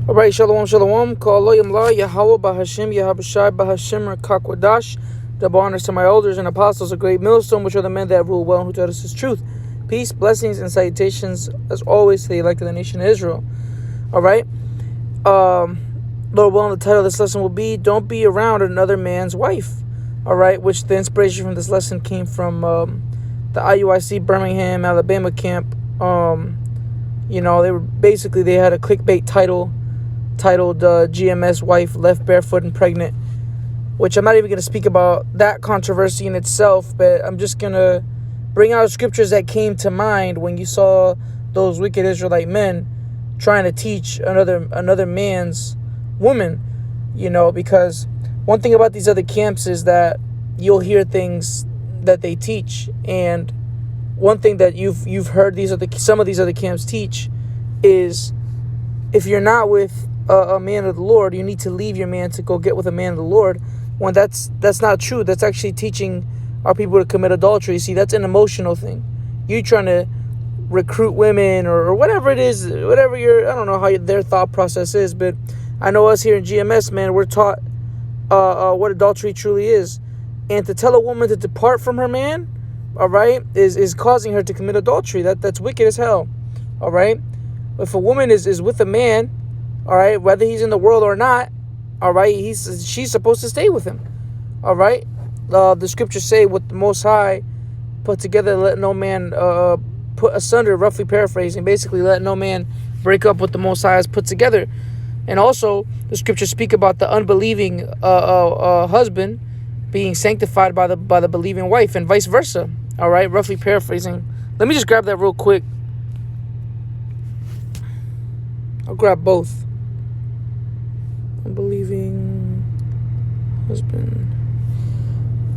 All right, shalom, shalom. Ka'aloyim la Yahweh Bahashim, Yahabashai Bahashim, Rakakwadash. Double honors to my elders and apostles, a great millstone, which are the men that rule well and who taught us his truth. Peace, blessings, and salutations, as always, to the elect of the nation of Israel. All right. Lord willing, the title of this lesson will be "Don't Be Around Another Man's Wife." All right, which the inspiration from this lesson came from the IUIC Birmingham, Alabama camp. They had a clickbait titled GMS wife left barefoot and pregnant, which I'm not even going to speak about that controversy in itself, but I'm just going to bring out scriptures that came to mind when you saw those wicked Israelite men trying to teach another man's woman, because one thing about these other camps is that you'll hear things that they teach, and one thing that you've heard some of these other camps teach is if you're not with a man of the Lord, you need to leave your man to go get with a man of the Lord. When that's not true. That's actually teaching our people to commit adultery. See, that's an emotional thing. You trying to recruit women or whatever it is, I don't know how their thought process is, but I know us here in GMS, man, we're taught what adultery truly is. And to tell a woman to depart from her man, all right, is causing her to commit adultery. That's wicked as hell, all right? If a woman is with a man, all right, whether he's in the world or not, all right, she's supposed to stay with him, all right? The scriptures say, "What the Most High put together, let no man put asunder," roughly paraphrasing, basically, let no man break up what the Most High has put together. And also, the scriptures speak about the unbelieving husband being sanctified by the believing wife, and vice versa, all right, roughly paraphrasing. Let me just grab that real quick. I'll grab both. Unbelieving husband.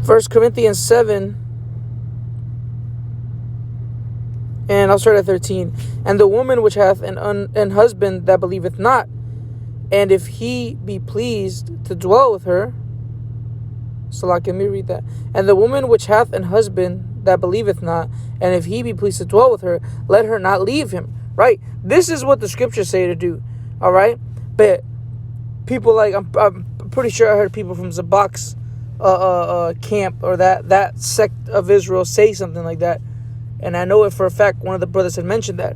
1 Corinthians 7, and I'll start at 13. "And the woman which hath an husband that believeth not, and if he be pleased to dwell with her," so let me read that. "And the woman which hath an husband that believeth not, and if he be pleased to dwell with her, let her not leave him." Right? This is what the scriptures say to do. All right? But people I'm pretty sure I heard people from Zabak's camp or that sect of Israel say something like that. And I know it for a fact. One of the brothers had mentioned that.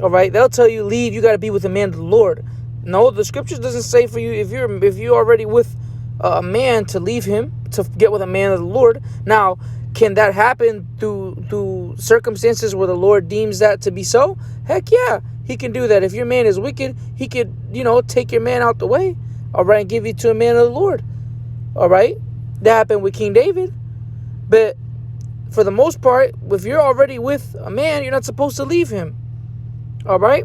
All right? They'll tell you, leave, you got to be with the man of the Lord. No, the scriptures doesn't say for you, if you're already with a man, to leave him to get with a man of the Lord. Now, can that happen through circumstances where the Lord deems that to be so? Heck yeah, he can do that. If your man is wicked, he could, take your man out the way, all right, and give you to a man of the Lord, all right? That happened with King David. But for the most part, if you're already with a man, you're not supposed to leave him, all right?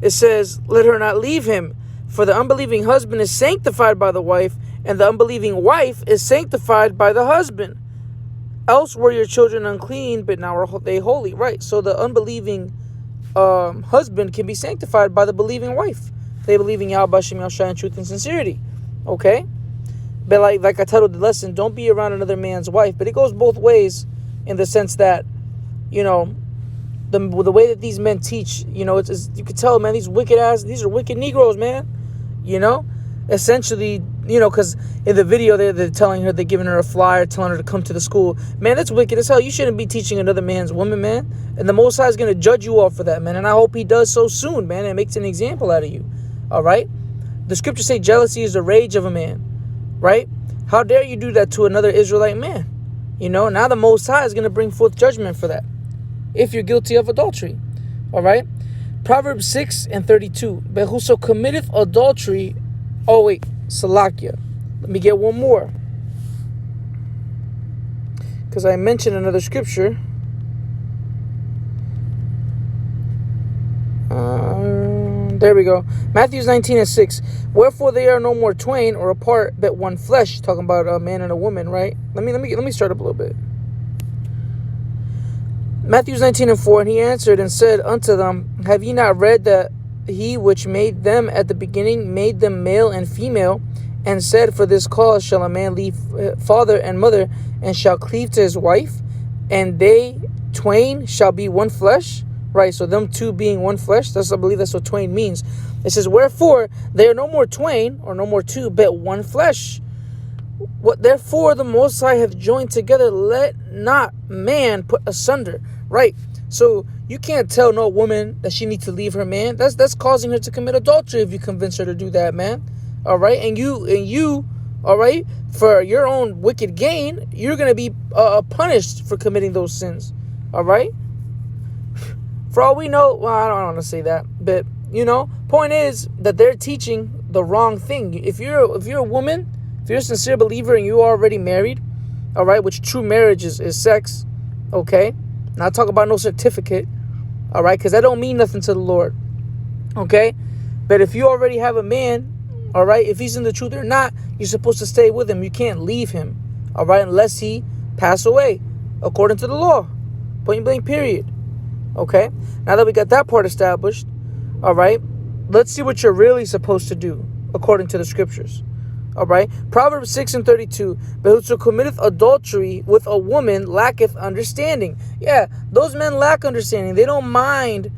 It says, let her not leave him, for the unbelieving husband is sanctified by the wife, and the unbelieving wife is sanctified by the husband. Else were your children unclean, but now are they holy. Right? So the unbelieving husband can be sanctified by the believing wife. They believe in Yahweh Shem Yahshua in truth and sincerity. Okay? But like I titled the lesson, don't be around another man's wife. But it goes both ways in the sense that, the way that these men teach, it's you can tell, man, these are wicked Negroes, man. Essentially, because in the video they're telling her, they're giving her a flyer, telling her to come to the school. Man, that's wicked as hell. You shouldn't be teaching another man's woman, man. And the Most High is going to judge you all for that, man. And I hope he does so soon, man, and makes an example out of you. All right? The scriptures say jealousy is the rage of a man, right? How dare you do that to another Israelite man? Now the Most High is going to bring forth judgment for that if you're guilty of adultery. All right? Proverbs 6:32. But whoso committeth adultery... Oh, wait. Salakia. Let me get one more. Because I mentioned another scripture. There we go. Matthew 19:6. Wherefore they are no more twain or apart, but one flesh. Talking about a man and a woman, right? Let me start up a little bit. Matthew 19:4. And he answered and said unto them, have ye not read that he which made them at the beginning made them male and female, and said, for this cause shall a man leave father and mother, and shall cleave to his wife, and they twain shall be one flesh. Right, so them two being one flesh, I believe that's what twain means. It says, wherefore they are no more twain, or no more two, but one flesh. What therefore the Most High hath joined together, let not man put asunder. Right? So you can't tell no woman that she needs to leave her man. That's causing her to commit adultery if you convince her to do that, man. All right? And you, all right, for your own wicked gain, you're going to be punished for committing those sins. All right? For all we know, well, I don't want to say that, but point is that they're teaching the wrong thing. If you're a woman, if you're a sincere believer and you're already married, all right, which true marriage is sex, okay? Not talk about no certificate, all right, because that don't mean nothing to the Lord, okay? But if you already have a man, all right, if he's in the truth or not, you're supposed to stay with him. You can't leave him, all right, unless he pass away, according to the law, point blank, period, okay? Now that we got that part established, all right, let's see what you're really supposed to do according to the scriptures. All right, Proverbs 6:32. But whoso committeth adultery with a woman lacketh understanding. Yeah, those men lack understanding. They don't mind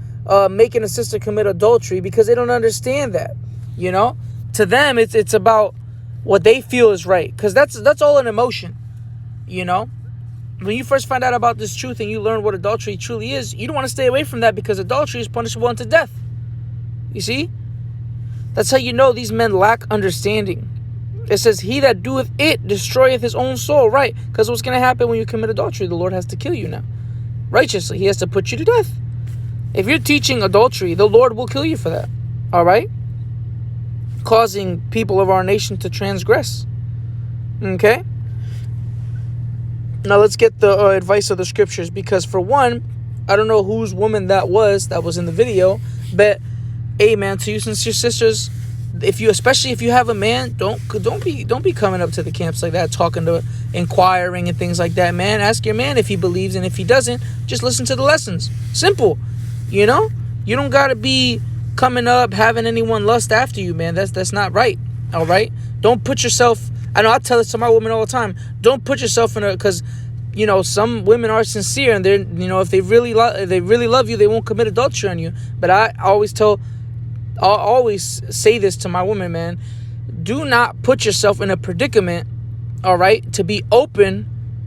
making a sister commit adultery because they don't understand that. To them, it's about what they feel is right, because that's all an emotion. When you first find out about this truth and you learn what adultery truly is, you don't want to stay away from that, because adultery is punishable unto death. You see? That's how you know these men lack understanding. It says, he that doeth it destroyeth his own soul. Right? Because what's going to happen when you commit adultery? The Lord has to kill you now. Righteously. He has to put you to death. If you're teaching adultery, the Lord will kill you for that. All right? Causing people of our nation to transgress. Okay? Now let's get the advice of the scriptures. Because for one, I don't know whose woman that was in the video. But, hey man, to you sincere sisters, especially if you have a man, don't be coming up to the camps like that, inquiring and things like that, man. Ask your man if he believes, and if he doesn't, just listen to the lessons. Simple. You don't gotta be coming up having anyone lust after you, man. That's not right. All right. Don't put yourself. I know I tell this to my women all the time. Don't put yourself in because some women are sincere, and they're if they really love you, they won't commit adultery on you. But I'll always say this to my woman, man. Do not put yourself in a predicament, all right, to be open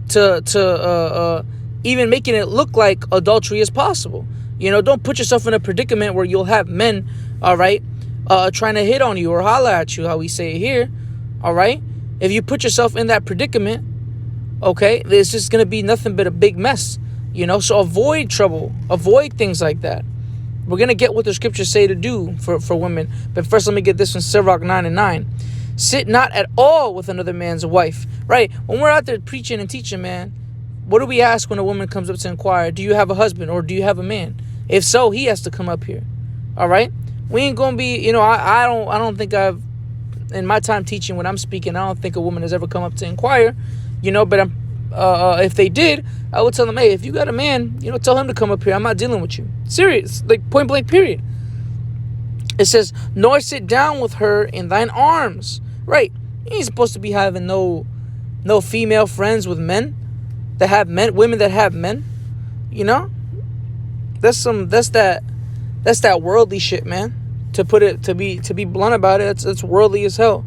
to even making it look like adultery is possible. Don't put yourself in a predicament where you'll have men, all right, trying to hit on you or holler at you, how we say it here, all right? If you put yourself in that predicament, okay, it's just going to be nothing but a big mess, So avoid trouble. Avoid things like that. We're going to get what the scriptures say to do for women. But first, let me get this from Sirach 9:9. Sit not at all with another man's wife. Right? When we're out there preaching and teaching, man, what do we ask when a woman comes up to inquire? Do you have a husband or do you have a man? If so, he has to come up here. All right? We ain't going to be, I don't think I've, in my time teaching, when I'm speaking, I don't think a woman has ever come up to inquire, but if they did, I would tell them, hey, if you got a man, tell him to come up here. I'm not dealing with you. Serious, like point blank, period. It says, nor sit down with her in thine arms. Right? You ain't supposed to be having no female friends with men that have men, women that have men. That's that worldly shit, man. To be blunt about it, it's worldly as hell.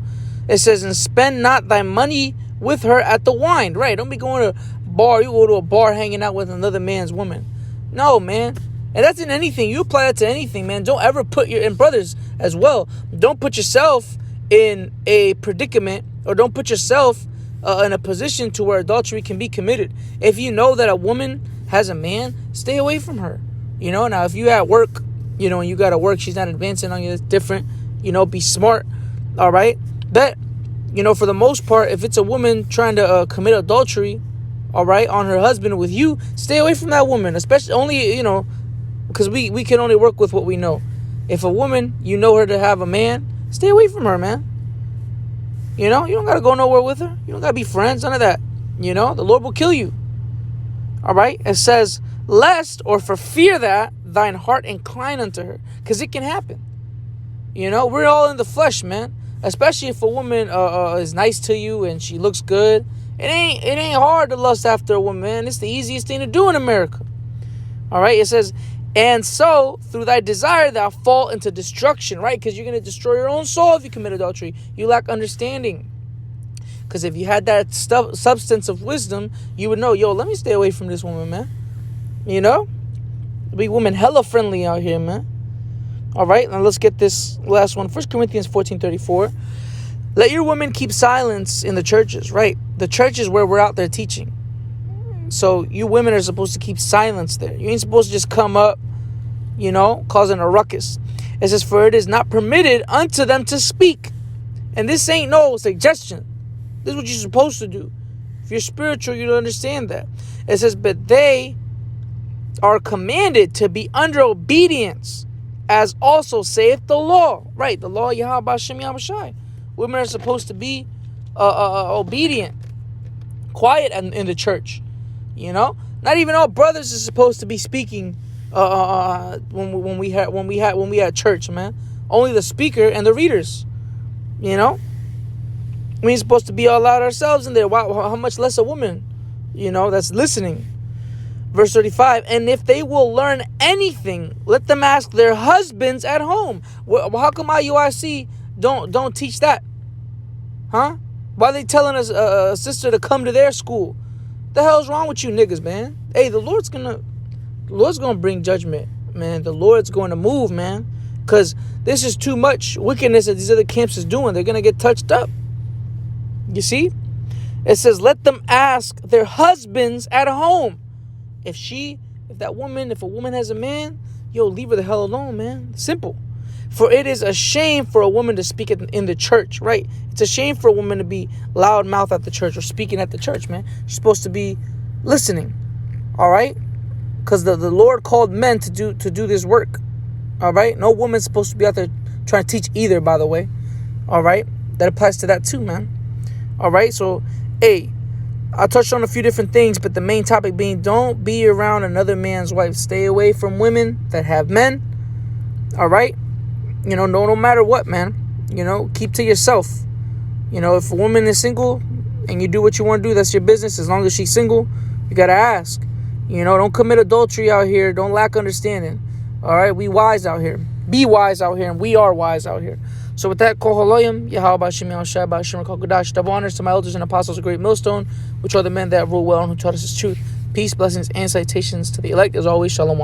It says, and spend not thy money with her at the wine. Right? Don't be going to a bar. You go to a bar hanging out with another man's woman. No, man. And that's in anything. You apply that to anything, man. Don't ever and brothers as well, don't put yourself in a predicament, or don't put yourself in a position to where adultery can be committed. If you know that a woman has a man, stay away from her. Now if you at work, and you got to work, she's not advancing on you, it's different. Be smart. All right. But, for the most part, if it's a woman trying to commit adultery, all right, on her husband with you, stay away from that woman, especially only, because we can only work with what we know. If a woman, her to have a man, stay away from her, man. You don't got to go nowhere with her. You don't got to be friends, none of that. The Lord will kill you. All right. It says, lest or for fear that thine heart incline unto her, because it can happen. We're all in the flesh, man. Especially if a woman is nice to you and she looks good. It ain't hard to lust after a woman, man. It's the easiest thing to do in America. All right. It says, And so, through thy desire, thou fall into destruction, right? Because you're going to destroy your own soul if you commit adultery. You lack understanding. Because if you had that substance of wisdom, you would know, yo, let me stay away from this woman, man. You know? Be women hella friendly out here, man. All right, now let's get this last one. 1 Corinthians 14:34. Let your women keep silence in the churches, right? The church is where we're out there teaching. So you women are supposed to keep silence there. You ain't supposed to just come up, causing a ruckus. It says, for it is not permitted unto them to speak. And this ain't no suggestion. This is what you're supposed to do. If you're spiritual, you don't understand that. It says, but they are commanded to be under obedience, as also saith the law. Right, the law, Yahweh Hashem Yahushai. Women are supposed to be obedient, quiet in the church. Not even all brothers are supposed to be speaking when we had church, man. Only the speaker and the readers. We ain't supposed to be all loud ourselves in there. How much less a woman, that's listening. Verse 35, and if they will learn anything, let them ask their husbands at home. Well, how come IUIC don't teach that? Huh? Why are they telling us a sister to come to their school? The hell's wrong with you niggas, man? Hey, the Lord's gonna bring judgment, man. The Lord's going to move, man. Because this is too much wickedness that these other camps is doing. They're going to get touched up. You see? It says, let them ask their husbands at home. If a woman has a man, leave her the hell alone, man. Simple. For it is a shame for a woman to speak in the church, right? It's a shame for a woman to be loud mouth at the church or speaking at the church, man. She's supposed to be listening, all right? Because the Lord called men to do this work, all right? No woman's supposed to be out there trying to teach either, by the way, all right? That applies to that too, man, all right? So, hey, I touched on a few different things, but the main topic being don't be around another man's wife. Stay away from women that have men, all right? No matter what, man. Keep to yourself. If a woman is single and you do what you want to do, that's your business. As long as she's single, you got to ask. Don't commit adultery out here. Don't lack understanding. All right? We wise out here. Be wise out here, and we are wise out here. So with that, Kol Haloyim, Yahweh B'Shem Yahushai B'Shem Kodash, double honors to my elders and apostles of Great Millstone, which are the men that rule well and who taught us his truth. Peace, blessings, and citations to the elect. As always, Shalom.